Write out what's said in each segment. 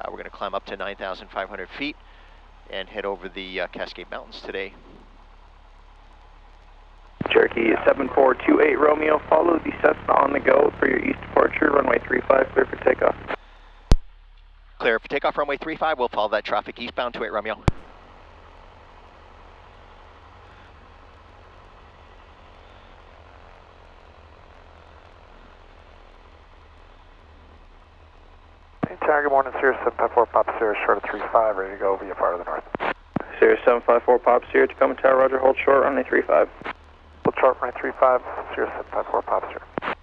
We're going to climb up to 9,500 feet and head over the Cascade Mountains today. Cherokee 7428 Romeo, follow the Cessna on the go for your east departure, runway 35, clear for takeoff. Clear for takeoff, runway 35. We'll follow that traffic eastbound 28 Romeo. Tower, good morning, Sirius 754, Pop Sierra, short of 35, ready to go via far to the north. Sirius 754, Pop Sierra, Tacoma Tower, roger, hold short, runway 35. Hold short, runway 35, Sirius 754, Pop Sierra.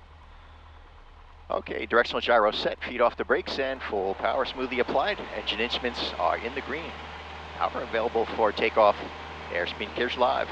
Okay, directional gyro set, feet off the brakes, and full power smoothly applied. Engine instruments are in the green. Power available for takeoff. Airspeed indicators live.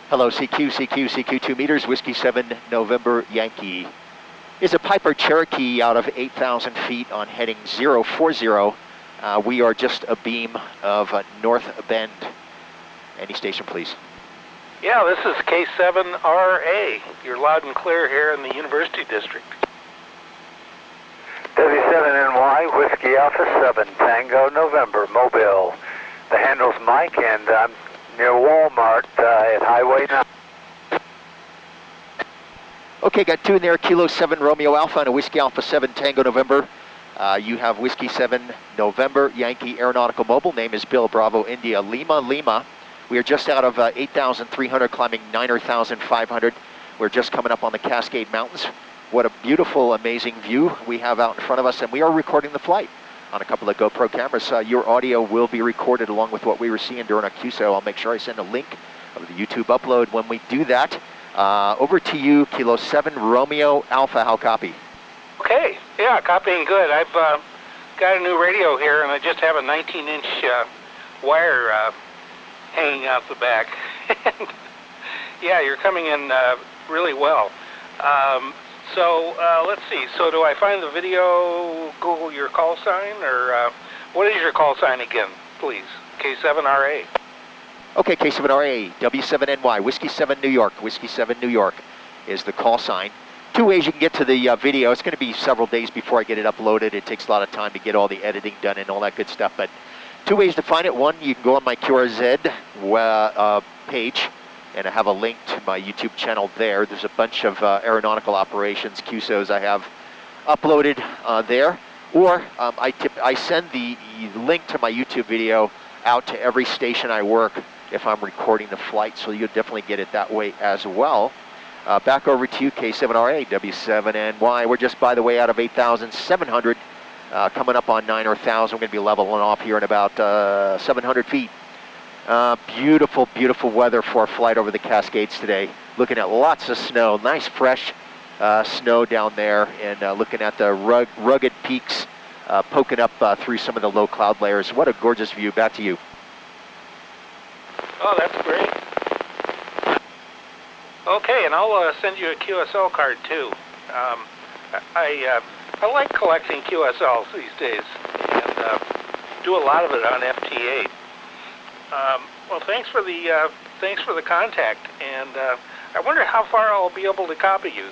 Hello, CQ, CQ, CQ 2 meters, Whiskey 7, November, Yankee. Is a Piper Cherokee out of 8,000 feet on heading 040. We are just a beam of North Bend. Any station, please. Yeah, this is K7RA. You're loud and clear here in the University District. W7NY, Whiskey Alpha 7, Tango, November, Mobile. The handle's Mike, and I'm near Walmart at Highway 9. Okay, got 2 in there, Kilo 7 Romeo Alpha and a Whiskey Alpha 7 Tango November. You have Whiskey 7 November Yankee Aeronautical Mobile. Name is Bill Bravo India Lima Lima. We are just out of 8,300, climbing 9,500. We're just coming up on the Cascade Mountains. What a beautiful, amazing view we have out in front of us, and we are recording the flight on a couple of GoPro cameras. Your audio will be recorded along with what we were seeing during our QSO. I'll make sure I send a link of the YouTube upload when we do that. Over to you, Kilo 7 Romeo Alpha. How copy? Okay, yeah, copying good. I've got a new radio here, and I just have a 19-inch wire hanging out the back. And yeah, you're coming in really well. So let's see. So do I find the video, Google your call sign, or what is your call sign again, please? K7RA. Okay, K7RA, W7NY, Whiskey 7 New York. Whiskey 7 New York is the call sign. 2 ways you can get to the video. It's going to be several days before I get it uploaded. It takes a lot of time to get all the editing done and all that good stuff. But 2 ways to find it. One, you can go on my QRZ page, and I have a link to my YouTube channel there. There's a bunch of aeronautical operations, QSOs I have uploaded there. Or I send the link to my YouTube video out to every station I work if I'm recording the flight, so you'll definitely get it that way as well. Back over to you, K7RA, W7NY. We're just, by the way, out of 8,700, coming up on 9 or 1,000. We're going to be leveling off here in about 700 feet. Beautiful, beautiful weather for a flight over the Cascades today. Looking at lots of snow, nice fresh snow down there, and looking at the rugged peaks poking up through some of the low cloud layers. What a gorgeous view. Back to you. Oh, that's great. Okay, and I'll send you a QSL card too. I like collecting QSLs these days, and do a lot of it on FT8. Well, thanks for the contact, and I wonder how far I'll be able to copy you.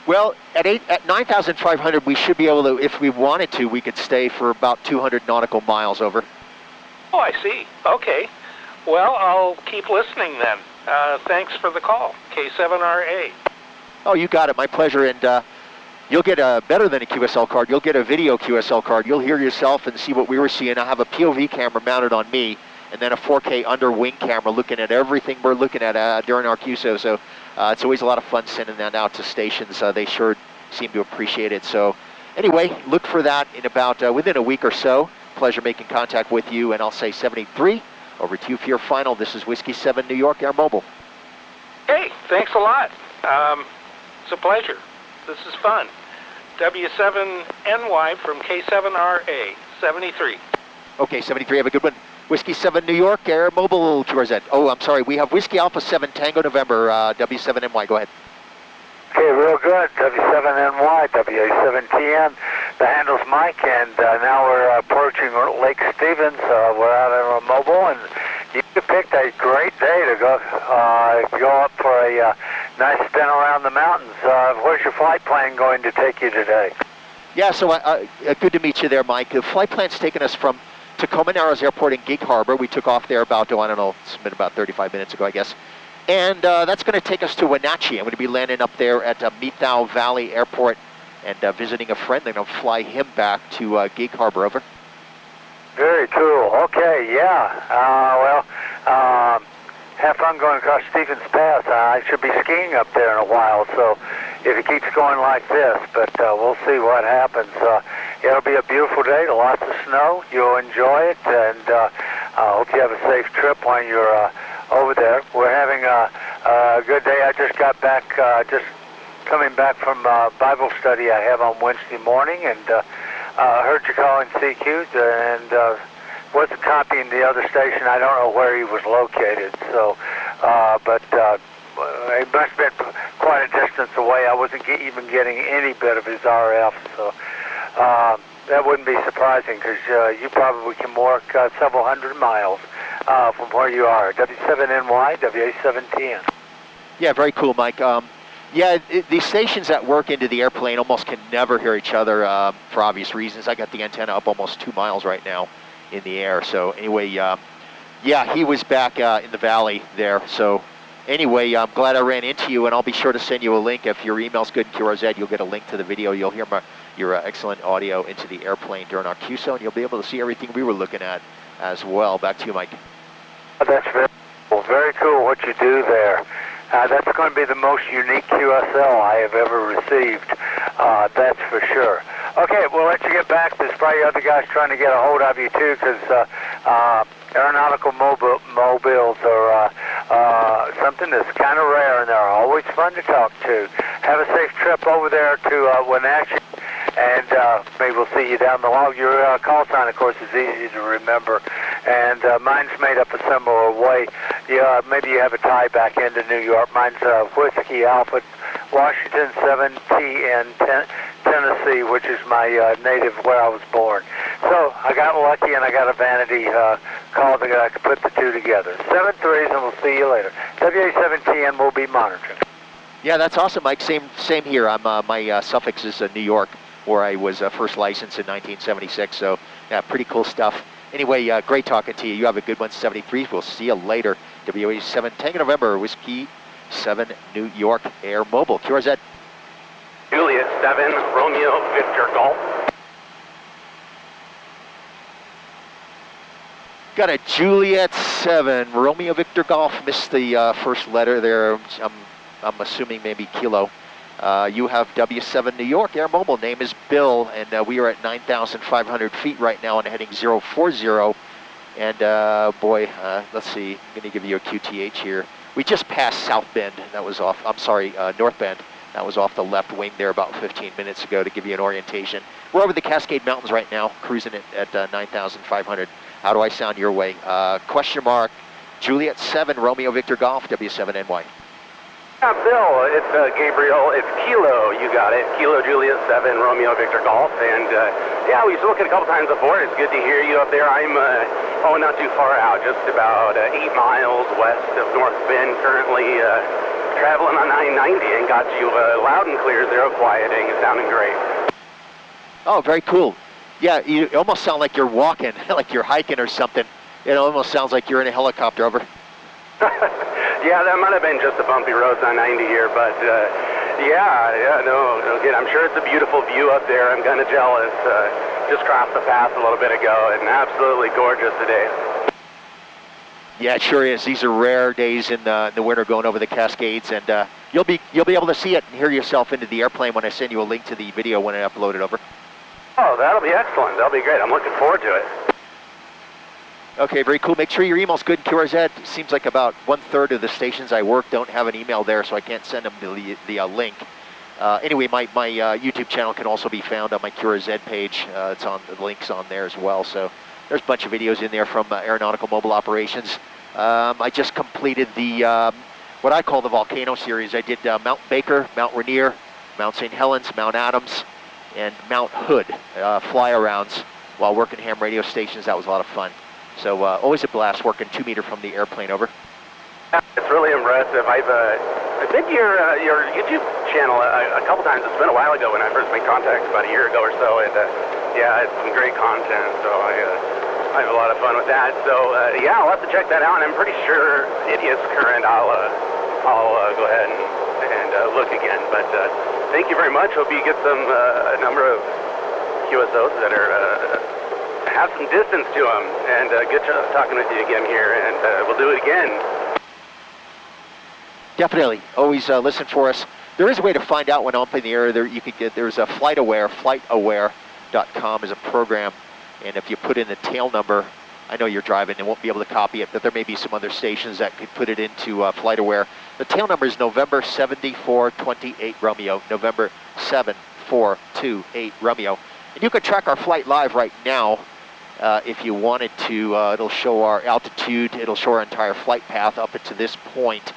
Well, at 9,500, we should be able to, if we wanted to, we could stay for about 200 nautical miles over. Oh, I see. Okay. Well, I'll keep listening then. Thanks for the call, K7RA. Oh, you got it. My pleasure. And you'll get a better than a QSL card. You'll get a video QSL card. You'll hear yourself and see what we were seeing. I have a POV camera mounted on me, and then a 4K under wing camera looking at everything we're looking at during our QSO. So it's always a lot of fun sending that out to stations. They sure seem to appreciate it. So anyway, look for that in about within a week or so. Pleasure making contact with you, and I'll say 73. Over to you for your final. This is Whiskey 7 New York Air Mobile. Hey, thanks a lot. It's a pleasure. This is fun. W7NY from K7RA, 73. Okay, 73, have a good one. Whiskey 7 New York Air Mobile QRZ. Oh, I'm sorry, we have Whiskey Alpha 7 Tango November, W7NY, go ahead. Okay, real good. W7NY, WA7TN. The handle's Mike, and now we're approaching Lake Stevens. We're out on a mobile, and you picked a great day to go up for a nice stint around the mountains. Where's your flight plan going to take you today? Yeah, so good to meet you there, Mike. The flight plan's taken us from Tacoma Narrows Airport in Gig Harbor. We took off there about, I don't know, it's been about 35 minutes ago, I guess. And that's going to take us to Wenatchee. I'm going to be landing up there at Meethou Valley Airport and visiting a friend. They're going to fly him back to Gig Harbor. Over. Very cool. Okay, yeah. Have fun going across Stevens Pass. I should be skiing up there in a while, so if it keeps going like this, but we'll see what happens. It'll be a beautiful day, lots of snow. You'll enjoy it, and I hope you have a safe trip when you're over there. We're having a good day. I just got back, just coming back from Bible study I have on Wednesday morning, and heard you calling CQ, and wasn't copying the other station. I don't know where he was located, so but it must have been quite a distance away. I wasn't even getting any bit of his RF, so that wouldn't be surprising because you probably can work several hundred miles from where you are. W7NY, WA710. Yeah, very cool, Mike. Yeah, these stations that work into the airplane almost can never hear each other for obvious reasons. I got the antenna up almost 2 miles right now in the air. So anyway, yeah, he was back in the valley there. So anyway, I'm glad I ran into you, and I'll be sure to send you a link. If your email's good in QRZ, you'll get a link to the video. You'll hear your excellent audio into the airplane during our QSO, and you'll be able to see everything we were looking at as well. Back to you, Mike. That's very cool. Very cool what you do there. That's going to be the most unique QSL I have ever received, that's for sure. Okay, we'll let you get back. There's probably other guys trying to get a hold of you too, because aeronautical mobiles are something that's kind of rare, and they're always fun to talk to. Have a safe trip over there to Wenatchee, and maybe we'll see you down the hall. Your call sign, of course, is easy to remember, and mine's made up a similar way. Yeah, maybe you have a tie back into New York. Mine's Whiskey Alpha, Washington 7TN, Tennessee, which is my native where I was born. So I got lucky, and I got a vanity call that I could put the two together. 7-3s, and we'll see you later. WA7TN will be monitoring. Yeah, that's awesome, Mike. Same here. I'm my suffix is New York, where I was first licensed in 1976. So yeah, pretty cool stuff. Anyway, great talking to you. You have a good one, 73. We'll see you later. WA7 Tango November, Whiskey 7 New York Air Mobile. QRZ. Juliet 7 Romeo Victor Golf. Got a Juliet 7 Romeo Victor Golf. Missed the first letter there. I'm assuming maybe kilo. You have W7 New York Air Mobile. Name is Bill, and we are at 9,500 feet right now and heading 040. And boy, let's see. I'm going to give you a QTH here. We just passed South Bend. That was off. I'm sorry, North Bend. That was off the left wing there about 15 minutes ago to give you an orientation. We're over the Cascade Mountains right now, cruising at 9,500. How do I sound your way? Question mark. Juliet 7 Romeo Victor Golf, W7NY. Bill, it's Gabriel. It's Kilo. You got it. Kilo Juliet 7 Romeo Victor Golf. And yeah, we've spoken a couple times before. It's good to hear you up there. I'm not too far out, just about 8 miles west of North Bend. Currently traveling on 990 and got you loud and clear, zero quieting. It's sounding great. Oh, very cool. Yeah, you almost sound like you're walking, like you're hiking or something. It almost sounds like you're in a helicopter. Over. Yeah, that might have been just the bumpy roads on 90 here, but no, again, I'm sure it's a beautiful view up there. I'm kind of jealous. Just crossed the pass a little bit ago, and absolutely gorgeous today. Yeah, it sure is. These are rare days in the winter going over the Cascades, and you'll be able to see it and hear yourself into the airplane when I send you a link to the video when I upload it over. Oh, that'll be excellent. That'll be great. I'm looking forward to it. Okay, very cool. Make sure your email's good in QRZ. Seems like about 1/3 of the stations I work don't have an email there, so I can't send them the link. Anyway, my YouTube channel can also be found on my QRZ page. It's on the links on there as well. So there's a bunch of videos in there from aeronautical mobile operations. I just completed the what I call the volcano series. I did Mount Baker, Mount Rainier, Mount St. Helens, Mount Adams, and Mount Hood fly-arounds while working ham radio stations. That was a lot of fun. So always a blast working 2 meter from the airplane. Over. It's really impressive. I've been to your YouTube channel a couple times. It's been a while ago when I first made contact, about a year ago or so, and yeah, it's some great content. So I have a lot of fun with that. So yeah, I'll have to check that out. And I'm pretty sure it is current. I'll go ahead and look again. But thank you very much. Hope you get a number of QSOs that are. Have some distance to them, and good talking with you again here, and we'll do it again. Definitely. Always listen for us. There is a way to find out when I'm up in the air. There's a FlightAware, flightaware.com is a program, and if you put in the tail number, I know you're driving and won't be able to copy it, but there may be some other stations that could put it into FlightAware. The tail number is November 7428 Romeo, November 7428 Romeo. And you can track our flight live right now. if you wanted to. It'll show our altitude, it'll show our entire flight path up to this point,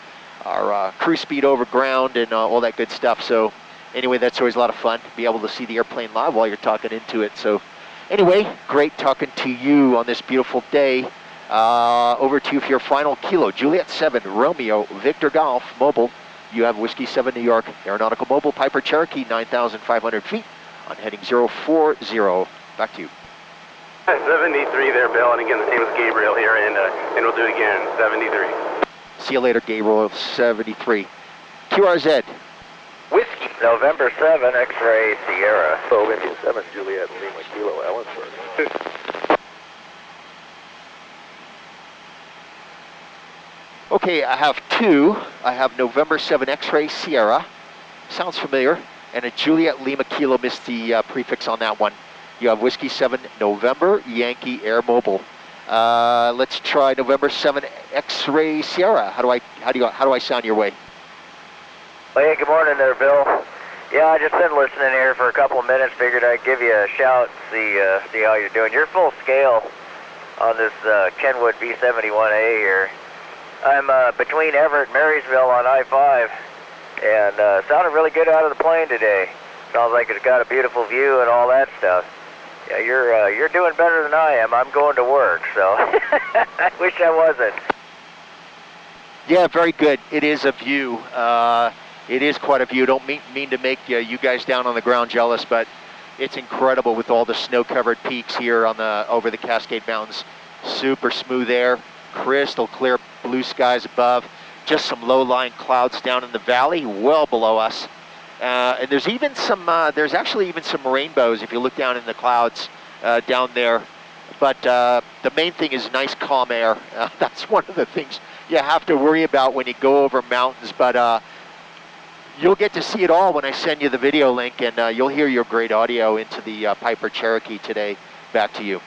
our cruise speed over ground, and all that good stuff. So anyway, that's always a lot of fun, be able to see the airplane live while you're talking into it. So anyway, great talking to you on this beautiful day. Over to you for your final Kilo, Juliet 7, Romeo, Victor Golf, Mobile. You have Whiskey 7, New York, Aeronautical Mobile, Piper Cherokee, 9,500 feet on heading 040. Back to you. 73 there, Bill, and again, the same as Gabriel here, and we'll do it again, 73. See you later, Gabriel, 73. QRZ. Whiskey, November 7, X-ray, Sierra. So, India 7, Juliet, Lima, Kilo, Ellensburg. Okay, I have two. I have November 7 X-ray, Sierra. Sounds familiar. And a Juliet, Lima, Kilo, missed the prefix on that one. You have Whiskey 7, November, Yankee, Air Mobile. Let's try November 7 X-ray, Sierra. How do I sound your way? Hey, good morning there, Bill. Yeah, I just been listening here for a couple of minutes. Figured I'd give you a shout, see how you're doing. You're full scale on this Kenwood B-71A here. I'm between Everett and Marysville on I-5, and sounded really good out of the plane today. Sounds like it's got a beautiful view and all that stuff. Yeah, you're doing better than I am. I'm going to work, so I wish I wasn't. Yeah, very good. It is a view. It is quite a view. Don't mean to make you guys down on the ground jealous, but it's incredible with all the snow-covered peaks here on over the Cascade Mountains. Super smooth air, crystal clear blue skies above. Just some low-lying clouds down in the valley, well below us. And there's even some. There's actually even some rainbows if you look down in the clouds down there. But the main thing is nice, calm air. That's one of the things you have to worry about when you go over mountains. But you'll get to see it all when I send you the video link, and you'll hear your great audio into the Piper Cherokee today. Back to you.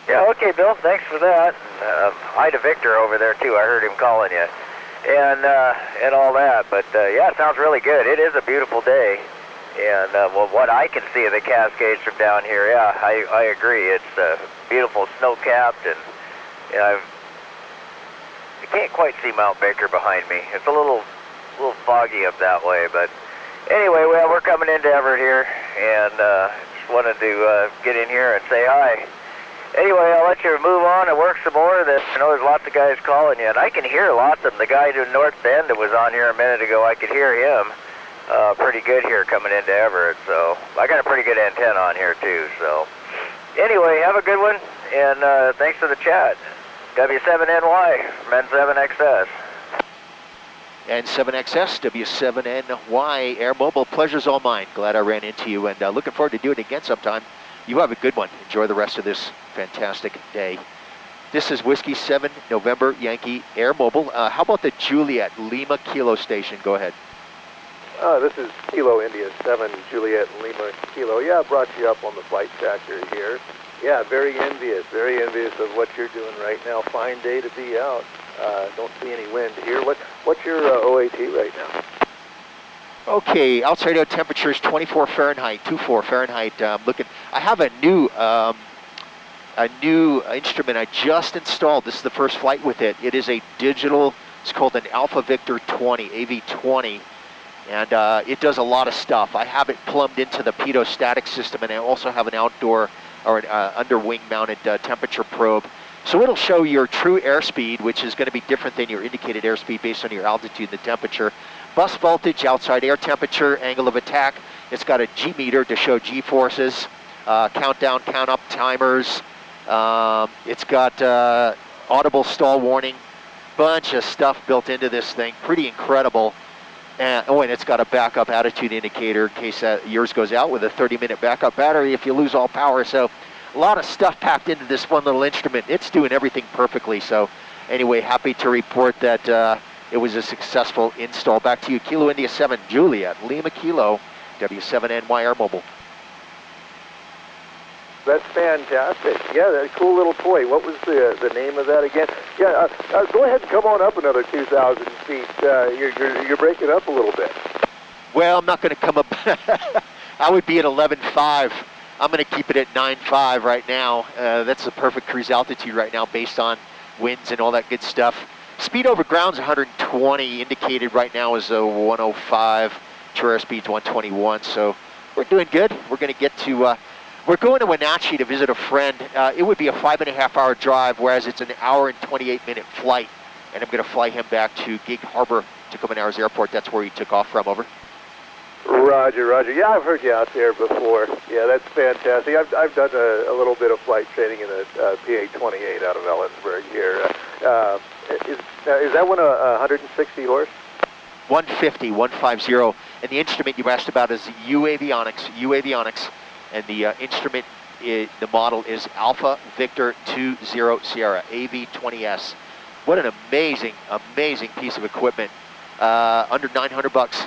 Yeah, okay, Bill. Thanks for that. Hi to Victor over there too. I heard him calling you. And all that, but yeah, it sounds really good. It is a beautiful day, and well, what I can see of the Cascades from down here, yeah, I agree. It's beautiful, snow-capped, and I can't quite see Mount Baker behind me. It's a little foggy up that way, but anyway, well, we're coming into Everett here, and just wanted to get in here and say hi. Anyway, I'll let you move on and work some more. I know there's lots of guys calling you, and I can hear lots of them. The guy in North Bend that was on here a minute ago, I could hear him pretty good here coming into Everett. So I got a pretty good antenna on here too. So anyway, have a good one, and thanks for the chat. W7NY from N7XS. N7XS, W7NY, Air Mobile. Pleasure's all mine. Glad I ran into you, and looking forward to doing it again sometime. You have a good one. Enjoy the rest of this fantastic day. This is Whiskey 7, November, Yankee, Air Mobile. How about the Juliet, Lima, Kilo station? Go ahead. This is Kilo, India 7, Juliet, Lima, Kilo. Yeah, I brought you up on the flight tracker here. Yeah, very envious of what you're doing right now. Fine day to be out. Don't see any wind here. What's your OAT right now? Okay, outside air temperature is 24 Fahrenheit, 24 Fahrenheit. I have a new instrument I just installed. This is the first flight with it. It is a digital, it's called an Alpha Victor 20, AV20, and it does a lot of stuff. I have it plumbed into the pitot-static system, and I also have an outdoor or an underwing mounted temperature probe. So it'll show your true airspeed, which is going to be different than your indicated airspeed based on your altitude and the temperature. Bus voltage, outside air temperature, angle of attack. It's got a G meter to show G forces, countdown, count up timers. It's got audible stall warning, bunch of stuff built into this thing, pretty incredible. And it's got a backup attitude indicator in case yours goes out with a 30-minute backup battery if you lose all power. So a lot of stuff packed into this one little instrument. It's doing everything perfectly. So anyway, happy to report that it was a successful install. Back to you, Kilo India 7, Juliet, Lima Kilo, W7NY Air Mobile. That's fantastic. Yeah, that cool little toy. What was the name of that again? Yeah, go ahead and come on up another 2,000 feet. You're breaking up a little bit. Well, I'm not going to come up. I would be at 11.5. I'm going to keep it at 9.5 right now. That's the perfect cruise altitude right now based on winds and all that good stuff. Speed over ground's 120, indicated right now is a 105. True air speed's 121, so we're doing good. We're going to get to, we're going to Wenatchee to visit a friend. It would be a 5.5-hour drive, whereas it's an hour and 28-minute flight. And I'm going to fly him back to Gig Harbor, Tacoma Narrows Airport. That's where he took off from, over. Roger, roger. Yeah, I've heard you out there before. Yeah, that's fantastic. I've done a little bit of flight training in a PA-28 out of Ellensburg here. Is that one a 160 horse? 150, 150. And the instrument you asked about is UAvionics. And the instrument, the model is Alpha Victor 20 Sierra, AV20S. What an amazing, amazing piece of equipment. Under $900.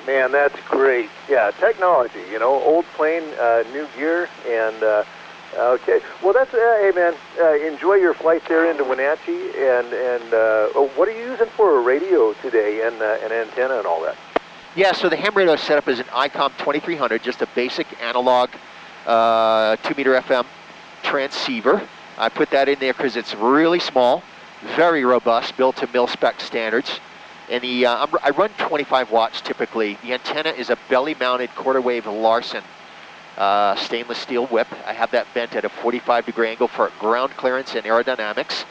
Man, that's great. Yeah, technology, you know, old plane, new gear, and okay. Well, that's, hey man, enjoy your flight there into Wenatchee, and what are you using for a radio today, and an antenna and all that? Yeah, so the ham radio setup is an ICOM 2300, just a basic analog 2-meter FM transceiver. I put that in there because it's really small, very robust, built to mil-spec standards. And the I run 25 watts typically. The antenna is a belly-mounted quarter-wave Larson stainless steel whip. I have that bent at a 45-degree angle for ground clearance and aerodynamics.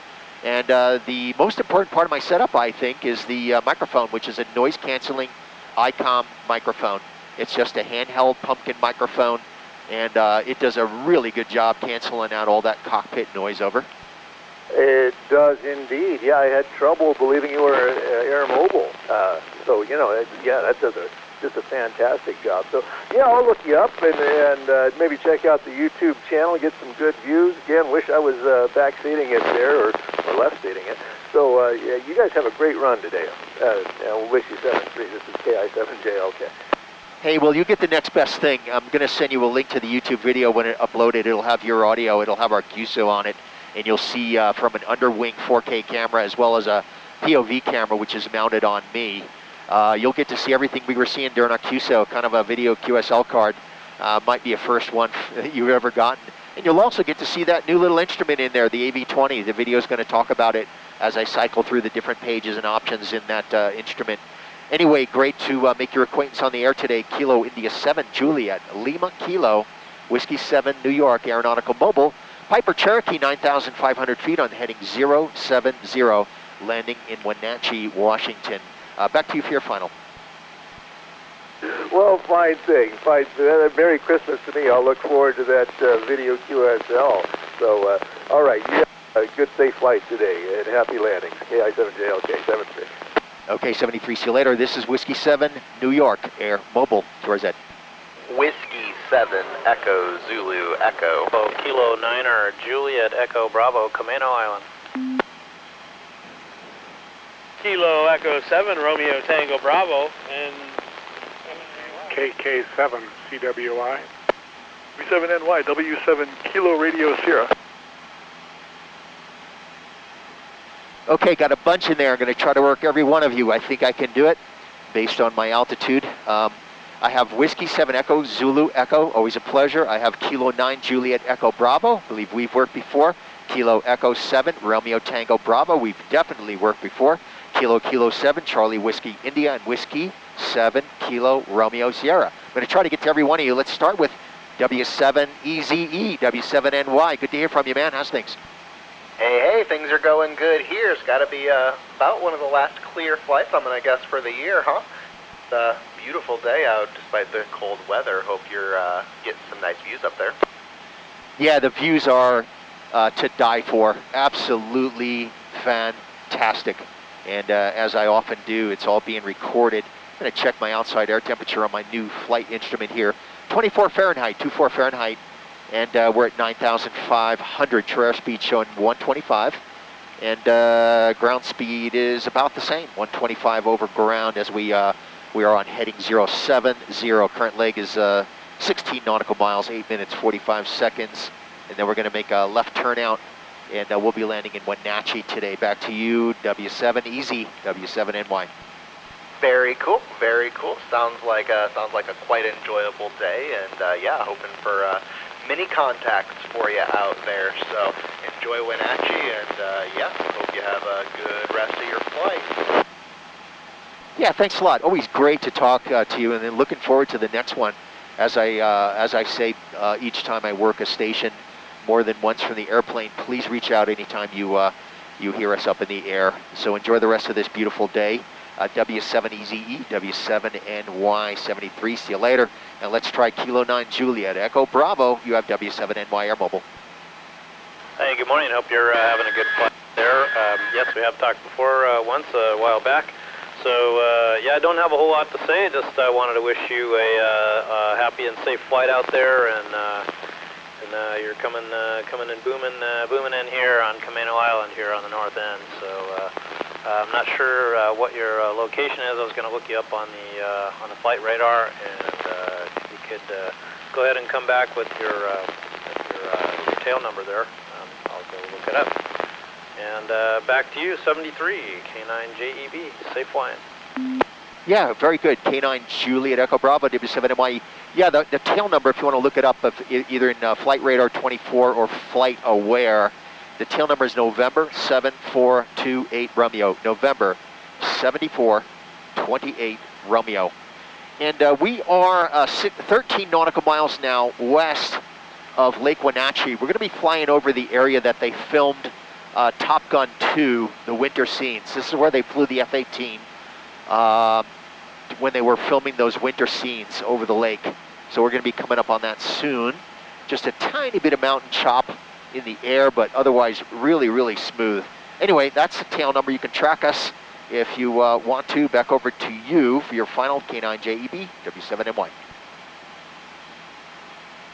And the most important part of my setup, I think, is the microphone, which is a noise-canceling ICOM microphone. It's just a handheld pumpkin microphone, and it does a really good job canceling out all that cockpit noise, over. It does indeed. Yeah, I had trouble believing you were air mobile. So, you know, yeah, that does just a fantastic job. So, yeah, I'll look you up and maybe check out the YouTube channel, get some good views. Again, wish I was back seating it there or left seating it. So, yeah, you guys have a great run today. We'll wish you 7-3. This is KI7JLK. Hey, well, you get the next best thing. I'm going to send you a link to the YouTube video when it's uploaded. It'll have your audio. It'll have our QSO on it. And you'll see from an underwing 4K camera as well as a POV camera, which is mounted on me. You'll get to see everything we were seeing during our QSO, kind of a video QSL card. Might be a first one that you've ever gotten. And you'll also get to see that new little instrument in there, the AV20. The video is going to talk about it as I cycle through the different pages and options in that instrument. Anyway, great to make your acquaintance on the air today. Kilo India 7 Juliet, Lima Kilo, Whiskey 7 New York, Aeronautical Mobile, Piper Cherokee 9,500 feet on heading 070, landing in Wenatchee, Washington. Back to you for your final. Well, fine thing. Fine. Merry Christmas to me. I'll look forward to that video QSL. So, all right. You have a good, safe flight today and happy landings. KI7JLK 73. Okay, 73. See you later. This is Whiskey 7 New York, Air Mobile. Towards that. Whiskey 7 Echo Zulu Echo. Kilo 9er Juliet Echo Bravo, Camano Island. Kilo Echo 7 Romeo Tango Bravo and KK7 CWI. V7NY W7 Kilo Radio Sierra. Okay, got a bunch in there. I'm going to try to work every one of you. I think I can do it based on my altitude. I have Whiskey 7 Echo Zulu Echo, always a pleasure. I have Kilo 9 Juliet Echo Bravo, I believe we've worked before. Kilo Echo 7 Romeo Tango Bravo, we've definitely worked before. Kilo 7 Charlie Whiskey India, and Whiskey 7 Kilo Romeo Sierra. I'm going to try to get to every one of you. Let's start with W7EZE, W7NY. Good to hear from you, man. How's things? Hey, things are going good here. It's got to be about one of the last clear flights, I'm going to guess, for the year, huh? It's a beautiful day out despite the cold weather. Hope you're getting some nice views up there. Yeah, the views are to die for. Absolutely fantastic. And as I often do, it's all being recorded. I'm going to check my outside air temperature on my new flight instrument here. 24 Fahrenheit, 24 Fahrenheit. And we're at 9,500. True air speed showing 125. And ground speed is about the same, 125 over ground as we are on heading 070. Current leg is 16 nautical miles, 8 minutes, 45 seconds. And then we're going to make a left turnout, and we'll be landing in Wenatchee today. Back to you, W7 Easy, W7NY. Very cool, very cool. Sounds like a quite enjoyable day, and yeah, hoping for many contacts for you out there. So enjoy Wenatchee, and yeah, hope you have a good rest of your flight. Yeah, thanks a lot. Always great to talk to you, and then looking forward to the next one. As I say each time I work a station more than once from the airplane, please reach out anytime you hear us up in the air. So enjoy the rest of this beautiful day. W7EZE, W7NY 73. See you later. And let's try Kilo 9 Juliet Echo Bravo. You have W7NY Air Mobile. Hey, good morning. Hope you're having a good flight there. Yes, we have talked before once a while back. So yeah, I don't have a whole lot to say. Just wanted to wish you a happy and safe flight out there, and you're coming and booming in here on Camano Island here on the north end. So I'm not sure what your location is. I was going to look you up on the flight radar, and if you could go ahead and come back with your tail number there. I'll go look it up. And back to you, 73, K9JEB, safe flying. Yeah, very good. K9 Juliet Echo Bravo, W7NY. Yeah, the tail number, if you want to look it up, either in Flight Radar 24 or Flight Aware, the tail number is November 7428 Romeo. November 7428 Romeo. And we are 13 nautical miles now west of Lake Wenatchee. We're going to be flying over the area that they filmed Top Gun 2, the winter scenes. This is where they flew the F-18 when they were filming those winter scenes over the lake. So we're going to be coming up on that soon. Just a tiny bit of mountain chop in the air, but otherwise really, really smooth. Anyway, that's the tail number. You can track us if you want to. Back over to you for your final K9JEB, W7NY.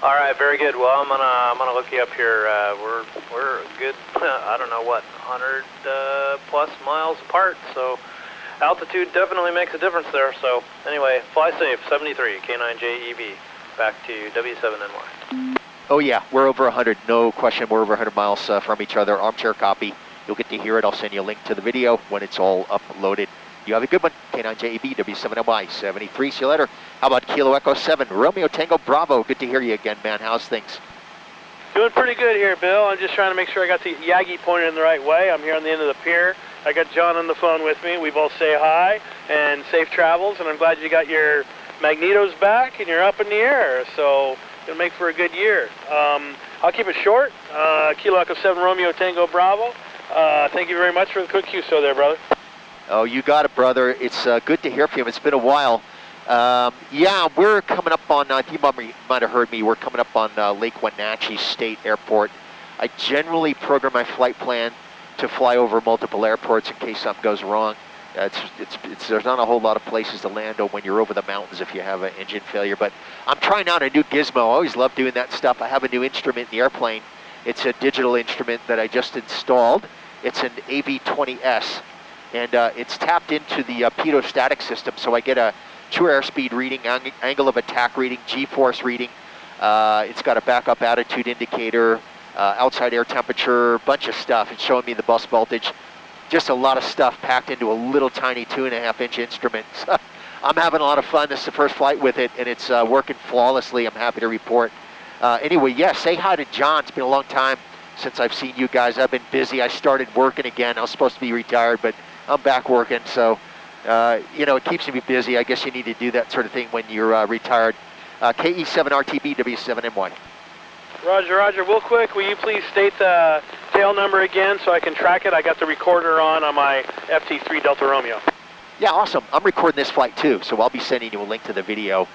All right, very good. Well, I'm gonna look you up here. We're a good, I don't know what, 100 plus miles apart. So altitude definitely makes a difference there. So anyway, fly safe. 73 K9JEB. Back to W7NY. Oh yeah, we're over 100. No question, we're over 100 miles from each other. Armchair copy. You'll get to hear it. I'll send you a link to the video when it's all uploaded. You have a good one. K9JEB, W7NY 73. See you later. How about Kilo Echo 7, Romeo Tango Bravo? Good to hear you again, man. How's things? Doing pretty good here, Bill. I'm just trying to make sure I got the Yagi pointed in the right way. I'm here on the end of the pier. I got John on the phone with me. We both say hi and safe travels, and I'm glad you got your magnetos back and you're up in the air. So it'll make for a good year. I'll keep it short. Kilo Echo 7, Romeo Tango Bravo. Thank you very much for the quick QSO there, brother. Oh, you got it, brother. It's good to hear from you. It's been a while. Yeah, we're coming up on, I think you might have heard me, we're coming up on Lake Wenatchee State Airport. I generally program my flight plan to fly over multiple airports in case something goes wrong. There's not a whole lot of places to land on when you're over the mountains if you have an engine failure, but I'm trying out a new gizmo. I always love doing that stuff. I have a new instrument in the airplane. It's a digital instrument that I just installed. It's an AV20S. And it's tapped into the pedostatic system, so I get a true airspeed reading, angle of attack reading, G-force reading. It's got a backup attitude indicator, outside air temperature, bunch of stuff. It's showing me the bus voltage. Just a lot of stuff packed into a little tiny 2.5-inch instrument. So I'm having a lot of fun. This is the first flight with it, and it's working flawlessly. I'm happy to report. Anyway, yeah, say hi to John. It's been a long time since I've seen you guys. I've been busy. I started working again. I was supposed to be retired, but I'm back working, so, you know, it keeps me busy. I guess you need to do that sort of thing when you're retired. KE7RTB, W7NY. Roger, Roger. Real quick, will you please state the tail number again so I can track it? I got the recorder on my FT3 Delta Romeo. Yeah, awesome. I'm recording this flight too, so I'll be sending you a link to the video.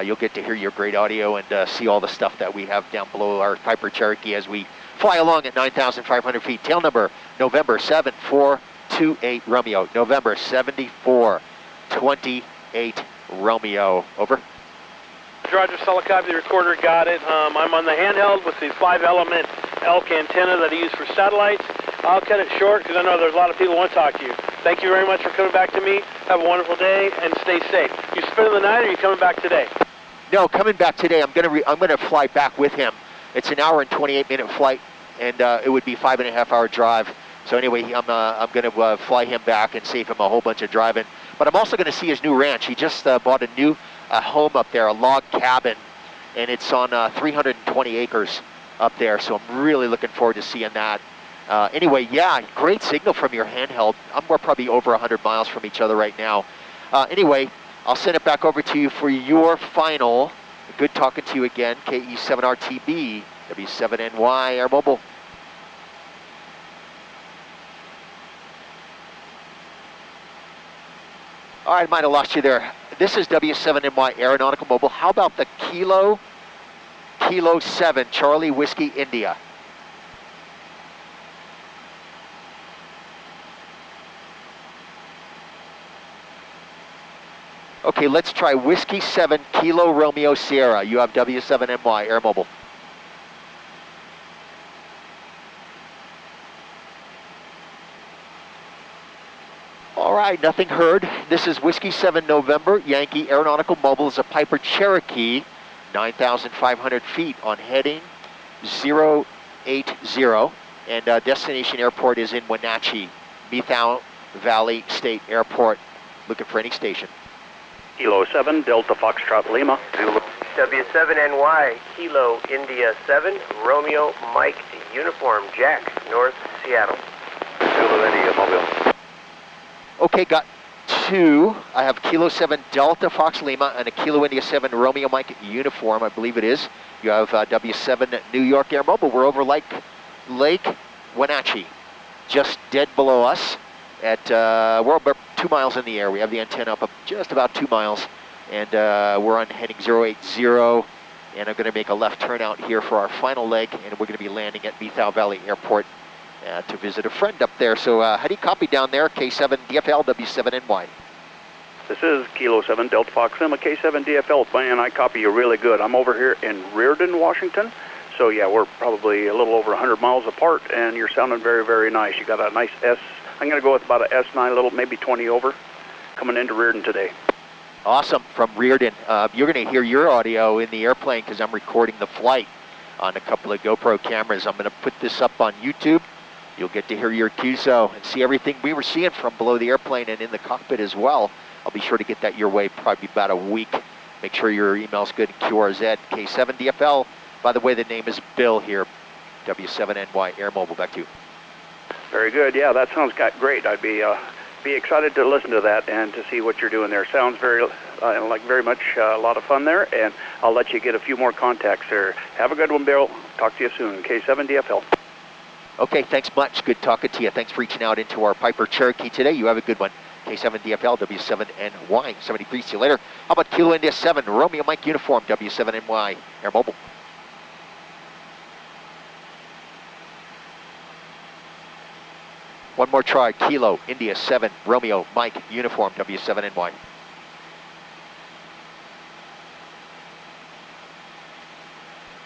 You'll get to hear your great audio and see all the stuff that we have down below our Piper Cherokee as we fly along at 9,500 feet. Tail number, November 7428 Romeo. November 7428 Romeo. Over. Roger, solid copy. The recorder got it. I'm on the handheld with the 5-element elk antenna that I use for satellites. I'll cut it short because I know there's a lot of people who want to talk to you. Thank you very much for coming back to me. Have a wonderful day and stay safe. You spending the night or are you coming back today? No, coming back today. I'm gonna fly back with him. It's an hour and 28-minute flight, and it would be 5.5-hour drive So anyway, I'm going to fly him back and save him a whole bunch of driving. But I'm also going to see his new ranch. He just bought a new home up there, a log cabin, and it's on 320 acres up there. So I'm really looking forward to seeing that. Anyway, yeah, great signal from your handheld. We're probably over 100 miles from each other right now. Anyway, I'll send it back over to you for your final. Good talking to you again, KE7RTB, W7NY Air Mobile. All right, I might have lost you there. This is W7NY Aeronautical Mobile. How about the Kilo 7, Charlie Whiskey India? Okay, let's try Whiskey 7 Kilo Romeo Sierra. You have W7NY Air Mobile. All right, nothing heard. This is Whiskey 7 November Yankee Aeronautical Mobile. Is a Piper Cherokee, 9,500 feet on heading 080. And destination airport is in Wenatchee, Methau Valley State Airport. Looking for any station. Kilo 7, Delta Foxtrot Lima. W7NY, Kilo India 7, Romeo Mike Uniform Jack, North Seattle. Zulu India Mobile. Okay, got two. I have Kilo 7 Delta Fox Lima and a Kilo India 7 Romeo Mike Uniform, I believe it is. You have W7 New York Air Mobile. We're over Lake Wenatchee, just dead below us. We're about 2 miles in the air. We have the antenna up just about 2 miles, and we're on heading 080, and I'm going to make a left turn out here for our final leg, and we're going to be landing at Methau Valley Airport to visit a friend up there. So how do you copy down there? K7 DFL W7NY. This is Kilo 7 Delta Fox Lima, K7 DFL, and I copy you really good. I'm over here in Reardon, Washington. So yeah, we're probably a little over 100 miles apart, and you're sounding very, very nice. You got a nice S. I'm going to go with about an S9, a little, maybe 20 over, coming into Reardon today. Awesome, from Reardon. You're going to hear your audio in the airplane because I'm recording the flight on a couple of GoPro cameras. I'm going to put this up on YouTube. You'll get to hear your QSO and see everything we were seeing from below the airplane and in the cockpit as well. I'll be sure to get that your way probably about a week. Make sure your email's good, QRZ, K7DFL. By the way, the name is Bill here, W7NY Air Mobile. Back to you. Very good. Yeah, that sounds great. I'd be excited to listen to that and to see what you're doing there. Sounds very much a lot of fun there, and I'll let you get a few more contacts there. Have a good one, Bill. Talk to you soon. K7DFL. Okay, thanks much. Good talking to you. Thanks for reaching out into our Piper Cherokee today. You have a good one. K7DFL, W7NY, 73. See you later. How about Kilo India 7, Romeo Mike Uniform, W7NY, Air Mobile. One more try. Kilo India 7, Romeo Mike Uniform, W7NY.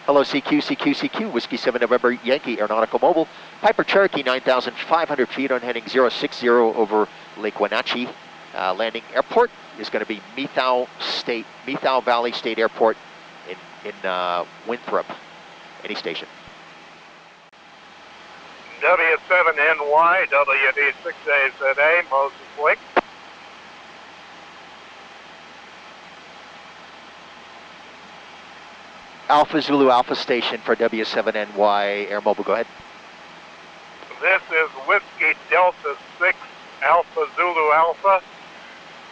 Hello, CQ, Whiskey 7 November Yankee Aeronautical Mobile. Piper Cherokee, 9,500 feet on heading 060 over Lake Wenatchee. Landing airport is going to be Methau Valley State Airport in Winthrop. Any station. W7NY, WD6AZA, Moses Lake. Alpha Zulu Alpha station for W7NY Air Mobile. Go ahead. This is Whiskey Delta 6 Alpha Zulu Alpha.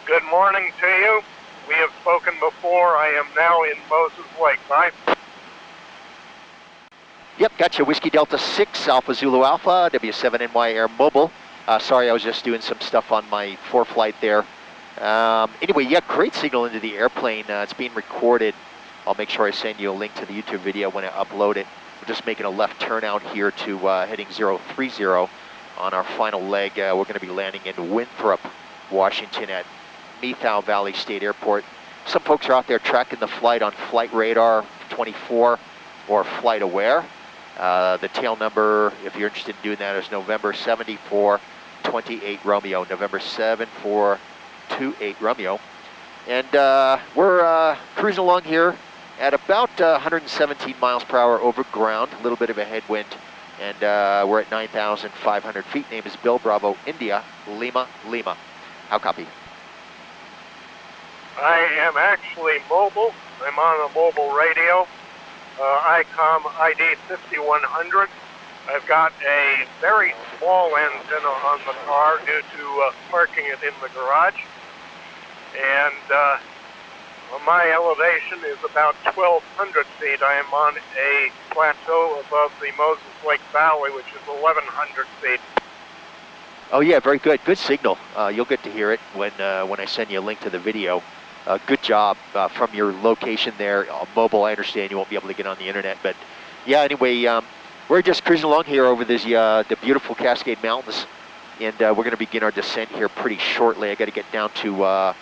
Good morning to you. We have spoken before. I am now in Moses Lake. Bye. Yep, gotcha. Whiskey Delta 6 Alpha Zulu Alpha, W7NY Air Mobile. Sorry, I was just doing some stuff on my flight there. Anyway, yeah, great signal into the airplane. It's being recorded. I'll make sure I send you a link to the YouTube video when I upload it. We're just making a left turn out here to heading 030 on our final leg. We're going to be landing in Winthrop, Washington at Methau Valley State Airport. Some folks are out there tracking the flight on Flight Radar 24 or Flight Aware. The tail number, if you're interested in doing that, is November 7428 Romeo, November 7428 Romeo. And we're cruising along here at about 117 miles per hour over ground, a little bit of a headwind and we're at 9,500 feet. Name is Bill, Bravo, India, Lima, Lima. How copy? I am actually mobile. I'm on a mobile radio, ICOM ID 5100. I've got a very small antenna on the car due to parking it in the garage. And my elevation is about 1,200 feet. I am on a plateau above the Moses Lake Valley, which is 1,100 feet. Oh yeah, very good. Good signal. You'll get to hear it when I send you a link to the video. Good job from your location there. Mobile, I understand you won't be able to get on the internet, but yeah. Anyway, we're just cruising along here over the beautiful Cascade Mountains, and we're going to begin our descent here pretty shortly. I got to get down to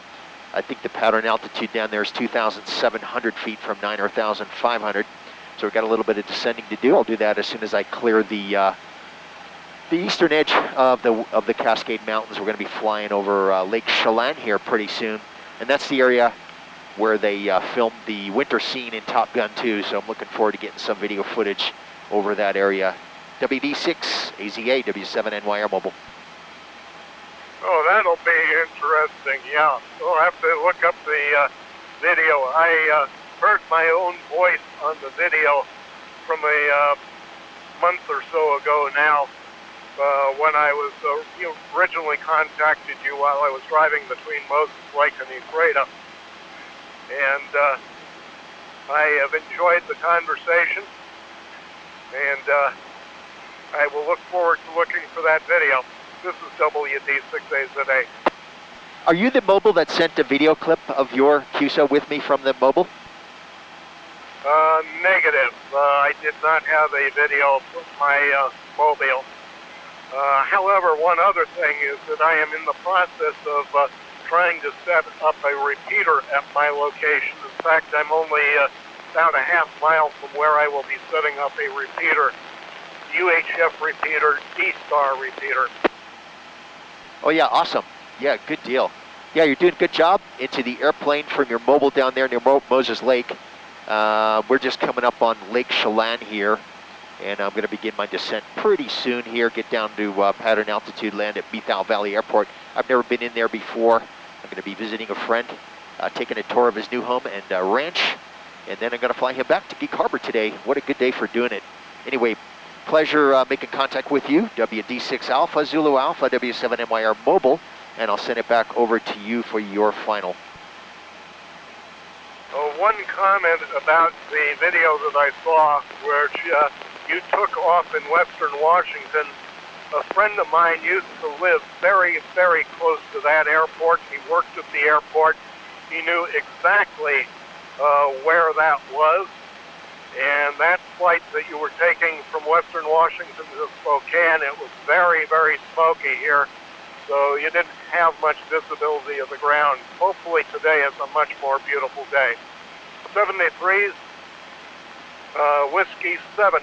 I think the pattern altitude down there is 2,700 feet from 9,500. So we've got a little bit of descending to do. I'll do that as soon as I clear the eastern edge of the Cascade Mountains. We're going to be flying over Lake Chelan here pretty soon. And that's the area where they filmed the winter scene in Top Gun 2. So I'm looking forward to getting some video footage over that area. WD6, AZA, W7NY Air Mobile. Oh, that'll be interesting, yeah. We'll have to look up the video. I heard my own voice on the video from a month or so ago now when I was originally contacted you while I was driving between Moses Lake and Ephrata. And I have enjoyed the conversation, and I will look forward to looking for that video. This is WD6AZA. Are you the mobile that sent a video clip of your QSO with me from the mobile? Negative. I did not have a video from my mobile. However, one other thing is that I am in the process of trying to set up a repeater at my location. In fact, I'm only about a half mile from where I will be setting up a repeater, UHF repeater, D-Star repeater. Oh yeah, awesome. Yeah, good deal. Yeah, you're doing a good job into the airplane from your mobile down there near Moses Lake. We're just coming up on Lake Chelan here, and I'm going to begin my descent pretty soon here, get down to pattern altitude, land at Bethel Valley Airport. I've never been in there before. I'm going to be visiting a friend, taking a tour of his new home and ranch, and then I'm going to fly him back to Geek Harbor today. What a good day for doing it. Anyway, pleasure making contact with you. WD6 Alpha, Zulu Alpha, W7MYR Mobile, and I'll send it back over to you for your final. One comment about the video that I saw where you took off in Western Washington. A friend of mine used to live very, very close to that airport. He worked at the airport. He knew exactly where that was. And that flight that you were taking from Western Washington to Spokane, it was very, very smoky here. So you didn't have much visibility of the ground. Hopefully today is a much more beautiful day. 73's, Whiskey 7,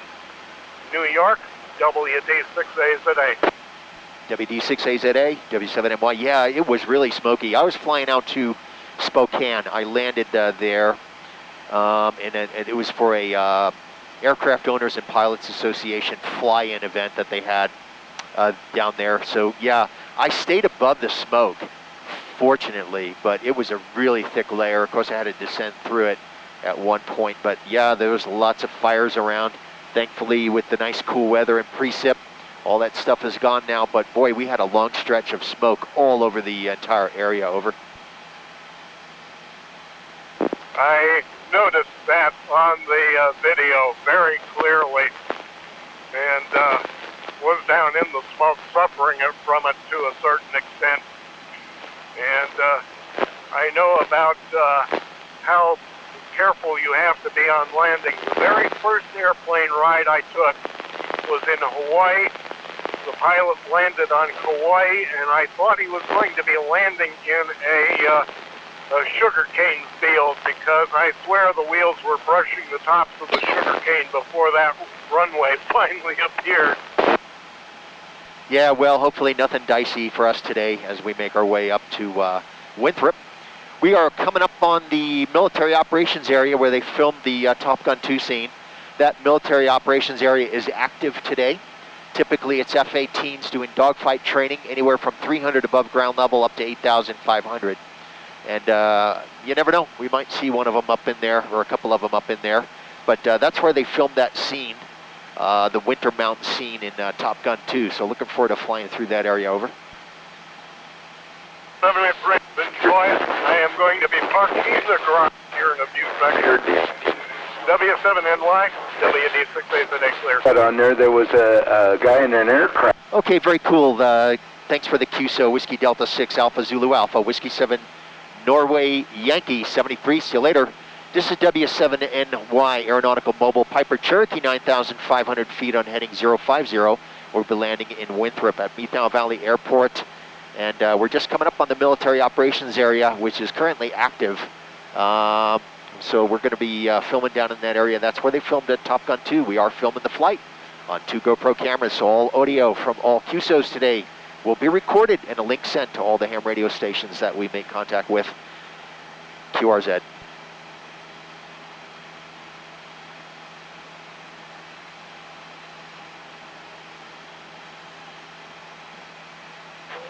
New York, WD6AZA. WD6AZA, W7MY. Yeah, it was really smoky. I was flying out to Spokane. I landed there, and it was for a Aircraft Owners and Pilots Association fly-in event that they had down there. So yeah, I stayed above the smoke, fortunately, but it was a really thick layer. Of course, I had to descend through it at one point, but yeah, there was lots of fires around. Thankfully, with the nice cool weather and precip, all that stuff is gone now, but boy, we had a long stretch of smoke all over the entire area. Over. I noticed that on the video very clearly, and was down in the smoke, suffering from it to a certain extent. And I know about how careful you have to be on landing. The very first airplane ride I took was in Hawaii. The pilot landed on Kauai, and I thought he was going to be landing in a sugarcane field, because I swear the wheels were brushing the tops of the sugarcane before that runway finally appeared. Yeah, well, hopefully nothing dicey for us today as we make our way up to Winthrop. We are coming up on the military operations area where they filmed the Top Gun 2 scene. that military operations area is active today. Typically, it's F-18s doing dogfight training, anywhere from 300 above ground level up to 8,500. And you never know, we might see one of them up in there, or a couple of them up in there. But that's where they filmed that scene, the Winter Mountain scene in Top Gun 2. So looking forward to flying through that area. Over. 7 enjoy it. I am going to be parking in the garage here in a few seconds. W7NY, WD6A clear. But on there was a guy in an aircraft. Okay, very cool. Thanks for the QSO, Whiskey Delta 6 Alpha Zulu Alpha, Whiskey 7 Norway Yankee 73. See you later. This is W7NY Aeronautical Mobile Piper Cherokee 9,500 feet on heading 050. We'll be landing in Winthrop at Methow Valley Airport. And we're just coming up on the military operations area, which is currently active. So we're going to be filming down in that area. That's where they filmed at Top Gun 2. We are filming the flight on 2 GoPro cameras. So all audio from all QSOs today will be recorded and a link sent to all the ham radio stations that we make contact with. QRZ.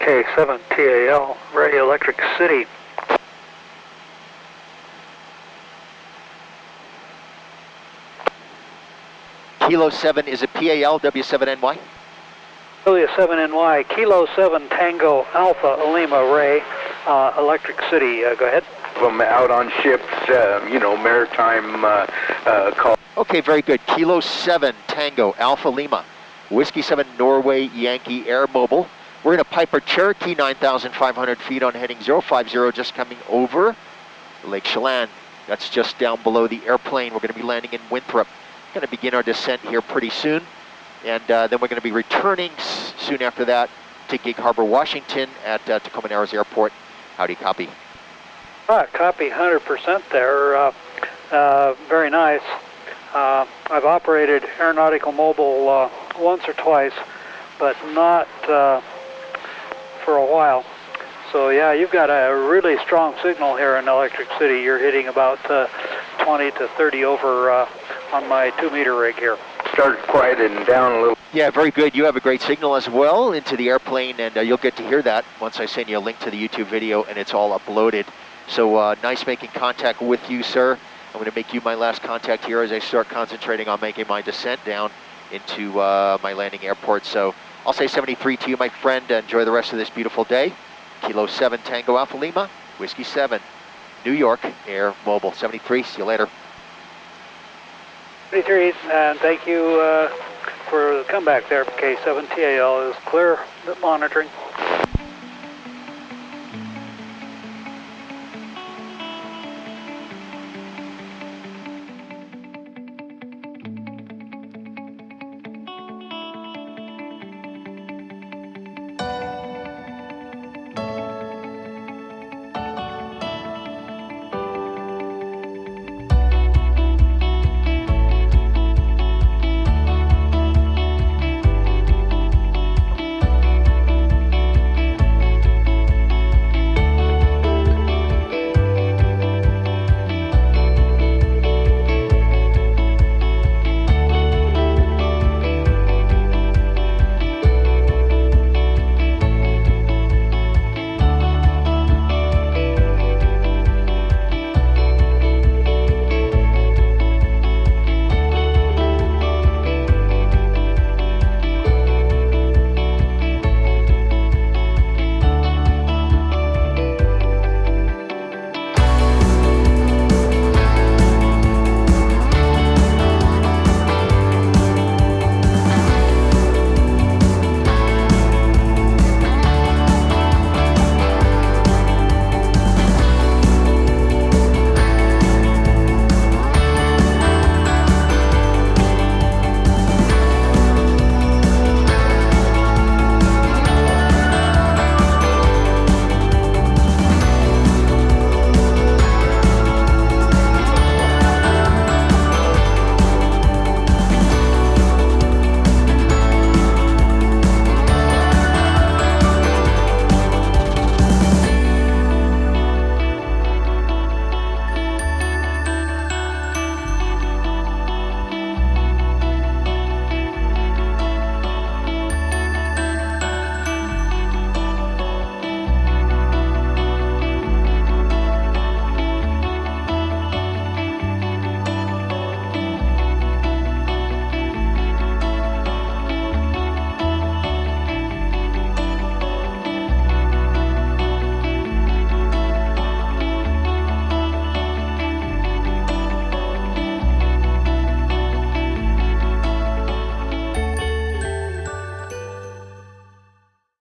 K7 TAL, Radio Electric City. Kilo 7 is a PAL, W7NY. W7NY, Kilo 7 Tango Alpha Lima Ray, Electric City. Go ahead. From out on ships, you know, maritime call. Okay, very good. Kilo 7 Tango Alpha Lima, Whiskey 7 Norway Yankee Air Mobile. We're in a Piper Cherokee 9,500 feet on heading 050, just coming over Lake Chelan. That's just down below the airplane. We're going to be landing in Winthrop. Going to begin our descent here pretty soon, and then we're going to be returning soon after that to Gig Harbor, Washington at Tacoma Narrows Airport. Howdy, copy. Copy 100% there. Very nice. I've operated Aeronautical Mobile once or twice, but not for a while. So yeah, you've got a really strong signal here in Electric City. You're hitting about 20 to 30 over on my 2-meter rig here. Started quieting down a little. Yeah, very good. You have a great signal as well into the airplane, and you'll get to hear that once I send you a link to the YouTube video and it's all uploaded. So nice making contact with you, sir. I'm going to make you my last contact here as I start concentrating on making my descent down into my landing airport. So I'll say 73 to you, my friend. Enjoy the rest of this beautiful day. Kilo 7 Tango Alpha Lima, Whiskey 7, New York Air Mobile. 73, see you later. 73, and thank you for the comeback there. K7 TAL is clear monitoring.